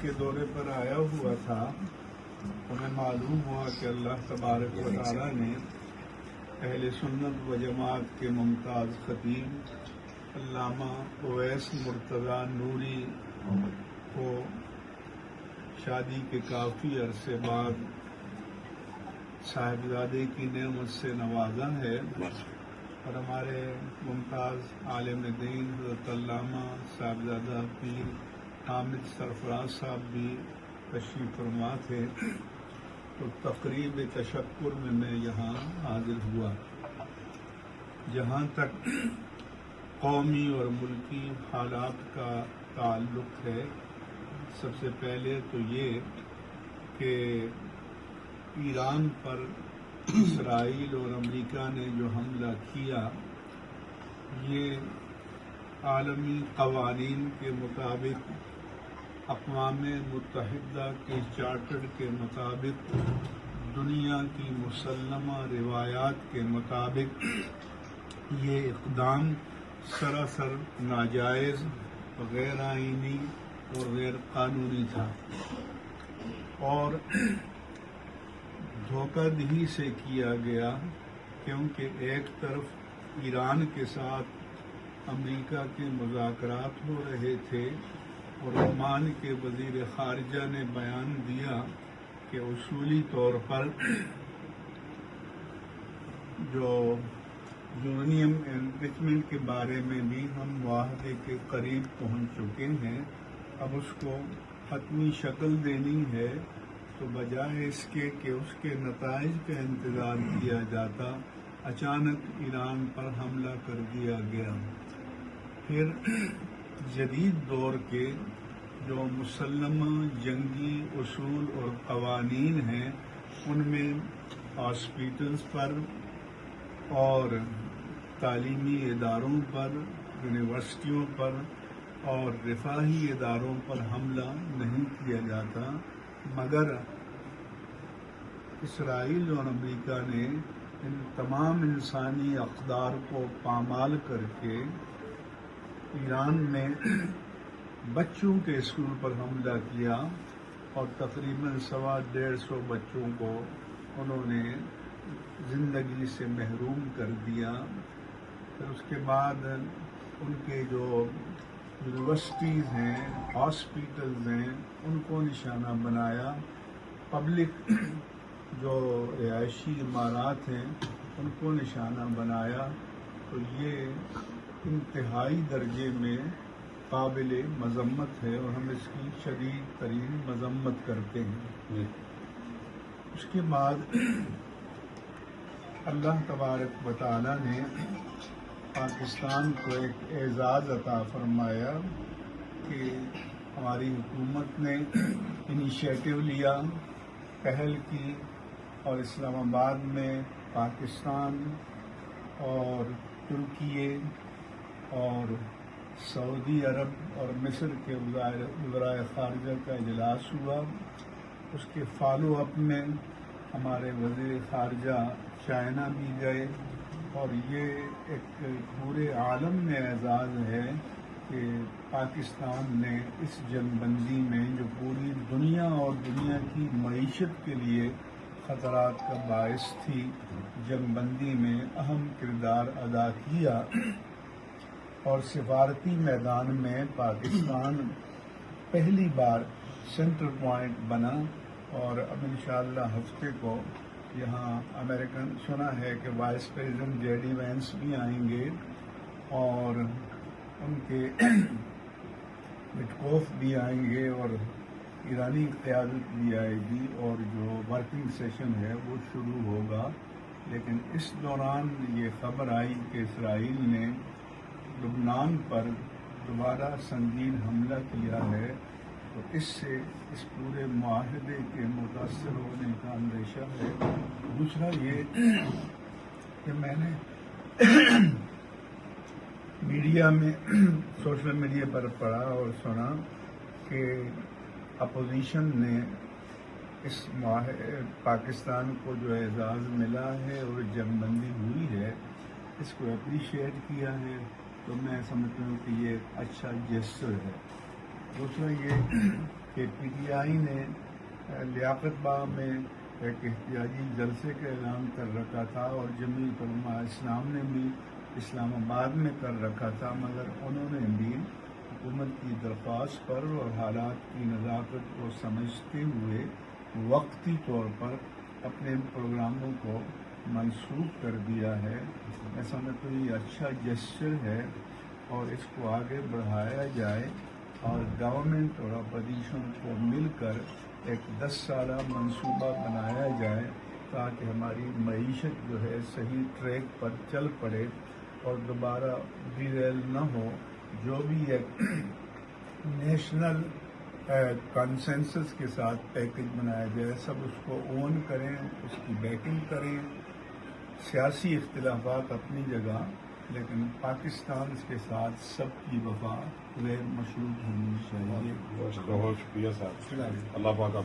کے دورے پر آیا ہوا تھا، ہمیں معلوم ہوا کہ اللہ تبارک و تعالیٰ نے اہل سنت و جماعت کے ممتاز خطیب علامہ اویس مرتضیٰ نوری کو شادی کے کافی عرصے بعد صاحبزادے کی نعمت سے نوازا ہے، اور ہمارے ممتاز عالم دین حضرت علامہ صاحبزادہ پیر حامد سرفراز صاحب بھی تشریف فرما تھے، تو تقریب تشکر میں یہاں حاضر ہوا۔ جہاں تک قومی اور ملکی حالات کا تعلق ہے، سب سے پہلے تو یہ کہ ایران پر اسرائیل اور امریکہ نے جو حملہ کیا، یہ عالمی قوانین کے مطابق، اقوام متحدہ کے چارٹر کے مطابق، دنیا کی مسلمہ روایات کے مطابق یہ اقدام سراسر ناجائز، غیر آئینی اور غیر قانونی تھا، اور دھوکہ دہی سے کیا گیا، کیونکہ ایک طرف ایران کے ساتھ امریکہ کے مذاکرات ہو رہے تھے، اور عمان کے وزیر خارجہ نے بیان دیا کہ اصولی طور پر جو یورینیم انریچمنٹ کے بارے میں بھی ہم معاہدے کے قریب پہنچ چکے ہیں، اب اس کو حتمی شکل دینی ہے، تو بجائے اس کے کہ اس کے نتائج کا انتظار کیا جاتا، اچانک ایران پر حملہ کر دیا گیا۔ پھر جدید دور کے جو مسلمہ جنگی اصول اور قوانین ہیں، ان میں ہاسپٹلز پر اور تعلیمی اداروں پر، یونیورسٹیوں پر اور رفاہی اداروں پر حملہ نہیں کیا جاتا، مگر اسرائیل اور امریکہ نے ان تمام انسانی اقدار کو پامال کر کے ایران میں بچوں کے اسکول پر حملہ کیا، اور تقریباً 150 بچوں کو انہوں نے زندگی سے محروم کر دیا۔ پھر اس کے بعد ان کے جو یونیورسٹیز ہیں، ہاسپٹلز ہیں، ان کو نشانہ بنایا، پبلک جو رہائشی عمارات ہیں ان کو نشانہ بنایا، تو یہ انتہائی درجے میں قابل مذمت ہے، اور ہم اس کی شدید ترین مذمت کرتے ہیں۔ اس کے بعد اللہ تبارک و تعالیٰ نے پاکستان کو ایک اعزاز عطا فرمایا کہ ہماری حکومت نے انیشیٹو لیا، پہل کی، اور اسلام آباد میں پاکستان اور ترکی اور سعودی عرب اور مصر کے وزرائے خارجہ کا اجلاس ہوا۔ اس کے فالو اپ میں ہمارے وزیر خارجہ چائنا بھی گئے، اور یہ ایک پورے عالم میں اعزاز ہے کہ پاکستان نے اس جنگ بندی میں، جو پوری دنیا اور دنیا کی معیشت کے لیے خطرات کا باعث تھی، جنگ بندی میں اہم کردار ادا کیا، اور سفارتی میدان میں پاکستان پہلی بار سینٹر پوائنٹ بنا، اور اب انشاءاللہ ہفتے کو یہاں امریکن سنا ہے کہ vice president J D Vance بھی آئیں گے، اور ان کے وٹکوف بھی آئیں گے، اور ایرانی قیادت بھی آئے گی، اور جو ورکنگ سیشن ہے وہ شروع ہوگا۔ لیکن اس دوران یہ خبر آئی کہ اسرائیل نے لبنان پر دوبارہ سنگین حملہ کیا ہے، تو اس سے اس پورے معاہدے کے متاثر ہونے کا اندیشہ ہے۔ دوسرا یہ کہ میں نے میڈیا میں، سوشل میڈیا پر پڑھا اور سنا کہ اپوزیشن نے اس پاکستان کو جو اعزاز ملا ہے اور جنگ بندی ہوئی ہے، اس کو اپریشیٹ کیا ہے، تو میں سمجھتا ہوں کہ یہ ایک اچھا جیسچر ہے۔ دوسرا یہ کہ پی ٹی آئی نے لیاقت باغ میں ایک احتجاجی جلسے کا اعلان کر رکھا تھا اور جمعیت علماء اسلام نے بھی اسلام آباد میں کر رکھا تھا، مگر انہوں نے بھی حکومت کی درخواست پر اور حالات کی نزاکت کو سمجھتے ہوئے وقتی طور پر اپنے پروگراموں کو منسوخ کر دیا ہے۔ میں سمجھتا ہوں یہ اچھا جسچر ہے اور اس کو آگے بڑھایا جائے اور گورنمنٹ اور اپوزیشن کو مل کر ایک 10 سالہ منصوبہ بنایا جائے تاکہ ہماری معیشت جو ہے صحیح ٹریک پر چل پڑے اور دوبارہ ڈیریل نہ ہو۔ جو بھی ایک نیشنل کنسنسس کے ساتھ پیکج بنایا جائے، سب اس کو اون کریں، اس کی بیکنگ کریں۔ سیاسی اختلافات اپنی جگہ، لیکن پاکستان کے ساتھ سب کی وفا غیر مشروط ہونی چاہیے۔ بہت شکریہ صاحب، اللہ پاک آپ